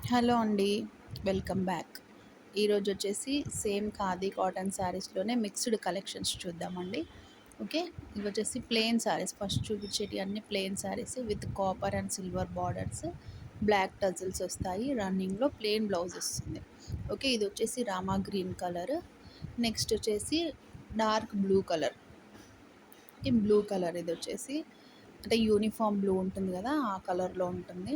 Hello అండి. Welcome back. ఈరోజు వచ్చేసి సేమ్ ఖాదీ కాటన్ శారీస్‌లోనే మిక్స్డ్ కలెక్షన్స్ చూద్దామండి. ఓకే. ఇవి వచ్చేసి ప్లెయిన్ శారీస్. ఫస్ట్ చూపించేటివి అన్నీ plain saris with copper and silver borders. Black tassels వస్తాయి. రన్నింగ్‌లో ప్లెయిన్ బ్లౌజ్ వస్తుంది. ఓకే. ఇది వచ్చేసి రామా గ్రీన్ కలర్. నెక్స్ట్ వచ్చేసి dark blue colour. Okay. Blue colour ఇది వచ్చేసి అంటే యూనిఫామ్ బ్లూ ఉంటుంది కదా! ఆ కలర్‌లో ఉంటుంది.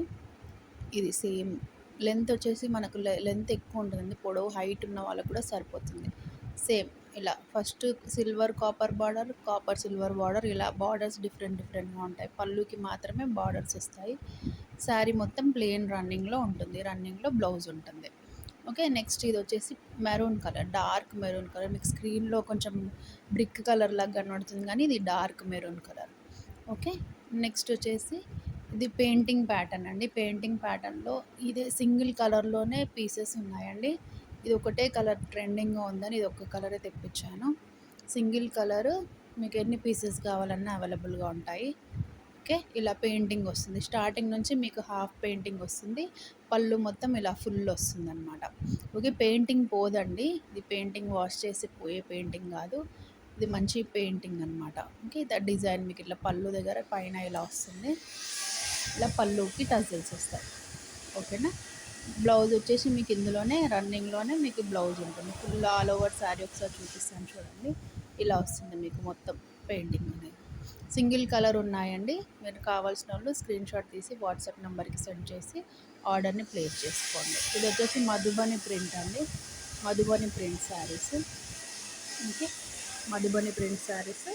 ఇది సేమ్ లెంత్ వచ్చేసి మనకు లెంత్ ఎక్కువ ఉంటుందండి. పొడవు హైట్ ఉన్న వాళ్ళకి కూడా సరిపోతుంది. సేమ్ ఇలా first silver copper border, copper silver border ఇలా బార్డర్స్ డిఫరెంట్ డిఫరెంట్‌గా ఉంటాయి. పళ్ళుకి మాత్రమే బార్డర్స్ వస్తాయి. శారీ మొత్తం ప్లెయిన్ రన్నింగ్‌లో ఉంటుంది. రన్నింగ్‌లో బ్లౌజ్ ఉంటుంది. ఓకే. నెక్స్ట్ ఇది వచ్చేసి maroon colour, dark maroon colour. మీకు స్క్రీన్‌లో కొంచెం బ్రిక్ కలర్ లాగా కనబడుతుంది కానీ ఇది dark maroon colour. Okay. Next వచ్చేసి ఇది పెయింటింగ్ ప్యాటర్న్ అండి. పెయింటింగ్ ప్యాటర్న్‌లో ఇదే సింగిల్ కలర్‌లోనే పీసెస్ ఉన్నాయండి. ఇది ఒకటే కలర్ ట్రెండింగ్‌గా ఉందని ఇది ఒక్క కలరే తెప్పించాను. సింగిల్ కలరు మీకు ఎన్ని పీసెస్ కావాలన్నా అవైలబుల్‌గా ఉంటాయి. ఓకే. ఇలా పెయింటింగ్ వస్తుంది. స్టార్టింగ్ నుంచి మీకు హాఫ్ పెయింటింగ్ వస్తుంది. పళ్ళు మొత్తం ఇలా ఫుల్ వస్తుందనమాట. ఓకే. పెయింటింగ్ పోదండి. ఇది పెయింటింగ్ వాష్ చేసి పోయే పెయింటింగ్ కాదు. ఇది మంచి పెయింటింగ్ అనమాట. ఓకే. ఇది డిజైన్ మీకు ఇట్లా పళ్ళు దగ్గర పైన ఇలా వస్తుంది. ఇలా పళ్ళుకి టజిల్స్ వస్తాయి. ఓకేనా. బ్లౌజ్ వచ్చేసి మీకు ఇందులోనే రన్నింగ్‌లోనే మీకు బ్లౌజ్ ఉంటుంది. ఫుల్ ఆల్ ఓవర్ శారీ ఒకసారి చూపిస్తాను చూడండి. ఇలా వస్తుంది మీకు మొత్తం పెయింటింగ్ అనేది. సింగిల్ కలర్ ఉన్నాయండి. మీరు కావాల్సినోళ్ళు స్క్రీన్‌షాట్ తీసి వాట్సాప్ నంబర్‌కి సెండ్ చేసి ఆర్డర్‌ని ప్లేస్ చేసుకోండి. ఇది వచ్చేసి మధుబని ప్రింట్ అండి. Madhubani print saris. Okay. Madhubani print saris.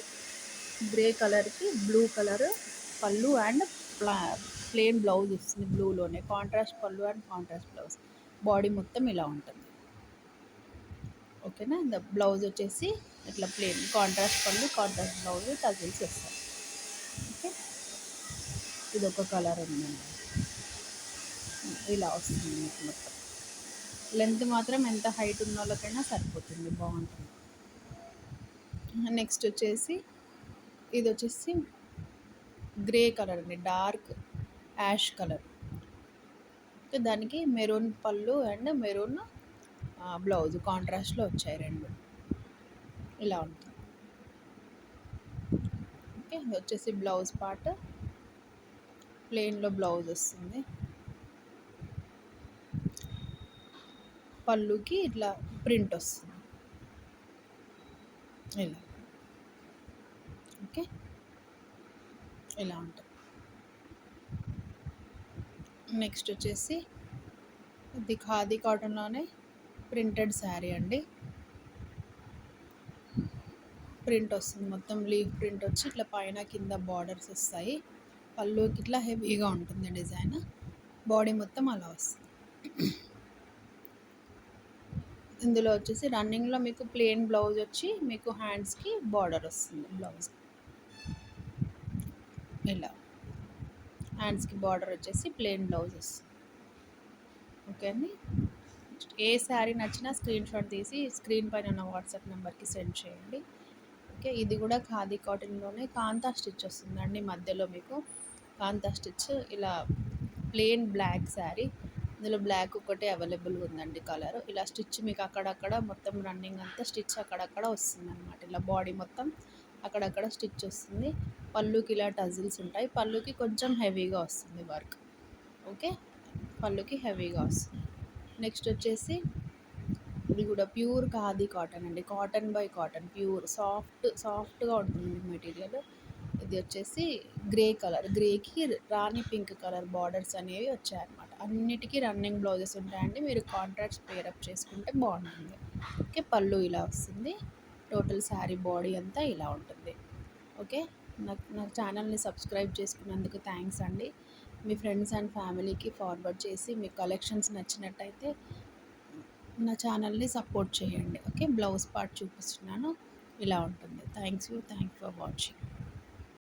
Grey కలర్‌కి బ్లూ కలర్ పళ్ళు అండ్ ప్లా ప్లెయిన్ బ్లౌజ్ వస్తుంది బ్లూలోనే. కాంట్రాస్ట్ పళ్ళు అండ్ కాంట్రాస్ట్ బ్లౌజ్. బాడీ మొత్తం ఇలా ఉంటుంది. ఓకేనా. బ్లౌజ్ వచ్చేసి ఇట్లా ప్లెయిన్ కాంట్రాస్ట్ పళ్ళు, కాంట్రాస్ట్ బ్లౌజ్, టజిల్స్ వస్తాయి. ఓకే. ఇదొక కలర్ ఉందండి. ఇలా వస్తుంది మీకు మొత్తం. లెంత్ మాత్రం ఎంత హైట్ ఉన్న వాళ్ళకైనా సరిపోతుంది. బాగుంటుంది. నెక్స్ట్ వచ్చేసి ఇది వచ్చేసి గ్రే కలర్ అండి. Dark ash colour. దానికి మెరూన్ పళ్ళు అండ్ మెరూన్ బ్లౌజ్ కాంట్రాస్ట్‌లో వచ్చాయి 2. ఇలా ఉంటుంది. ఓకే. ఇది వచ్చేసి బ్లౌజ్ పార్ట్. ప్లెయిన్‌లో బ్లౌజ్ వస్తుంది. పళ్ళుకి ఇట్లా ప్రింట్ వస్తుంది. ఇలా. ఓకే. ఇలా ఉంటుంది. నెక్స్ట్ వచ్చేసి ఇది ఖాదీ కాటన్‌లోనే ప్రింటెడ్ శారీ అండి. ప్రింట్ వస్తుంది. మొత్తం లీఫ్ ప్రింట్ వచ్చి ఇట్లా పైన కింద బార్డర్స్ వస్తాయి. పళ్ళుకి ఇట్లా హెవీగా ఉంటుంది డిజైన్. బాడీ మొత్తం అలా వస్తుంది. ఇందులో వచ్చేసి రన్నింగ్‌లో మీకు ప్లెయిన్ బ్లౌజ్ వచ్చి మీకు హ్యాండ్స్‌కి బార్డర్ వస్తుంది బ్లౌజ్. ఇలా. హ్యాండ్స్‌కి బార్డర్ వచ్చేసి ప్లెయిన్ బ్లౌజ్ వస్తుంది. ఓకే అండి. ఏ శారీ నచ్చినా స్క్రీన్‌షాట్ తీసి స్క్రీన్ పైన ఉన్న వాట్సాప్ నెంబర్‌కి సెండ్ చేయండి. ఓకే. ఇది కూడా ఖాదీ కాటన్‌లోనే కాంతా స్టిచ్ వస్తుందండి మధ్యలో మీకు. కాంతా స్టిచ్ ఇలా ప్లెయిన్ బ్లాక్ శారీ. ఇందులో బ్లాక్ ఒకటే అవైలబుల్‌గా ఉందండి కలర్. ఇలా స్టిచ్ మీకు అక్కడక్కడ మొత్తం రన్నింగ్ అంతా స్టిచ్ అక్కడక్కడ వస్తుందనమాట. ఇలా బాడీ మొత్తం అక్కడక్కడ స్టిచ్ వస్తుంది. పళ్ళుకి ఇలా టజిల్స్ ఉంటాయి. పళ్ళుకి కొంచెం హెవీగా వస్తుంది వర్క్. ఓకే. పళ్ళుకి హెవీగా వస్తుంది. నెక్స్ట్ వచ్చేసి ఇది కూడా ప్యూర్ ఖాదీ కాటన్ అండి. కాటన్ బై కాటన్ ప్యూర్ సాఫ్ట్‌గా ఉంటుంది మెటీరియల్. ఇది వచ్చేసి గ్రే కలర్. గ్రేకి రాణి పింక్ కలర్ బార్డర్స్ అనేవి వచ్చాయన్నమాట. అన్నిటికీ రన్నింగ్ బ్లౌజెస్ ఉంటాయండి. మీరు కాంట్రాక్ట్స్ పేరప్ చేసుకుంటే బాగుంటుంది. ఓకే. పళ్ళు ఇలా వస్తుంది. టోటల్ శారీ బాడీ అంతా ఇలా ఉంటుంది. ఓకే. నా ఛానల్ని సబ్స్క్రైబ్ చేసుకున్నందుకు థ్యాంక్స్ అండి. మీ ఫ్రెండ్స్ అండ్ ఫ్యామిలీకి ఫార్వర్డ్ చేసి మీ కలెక్షన్స్ నచ్చినట్టయితే నా ఛానల్ని సపోర్ట్ చేయండి. ఓకే. బ్లౌజ్ పార్ట్ చూపిస్తున్నాను. ఇలా ఉంటుంది. Thank you for watching.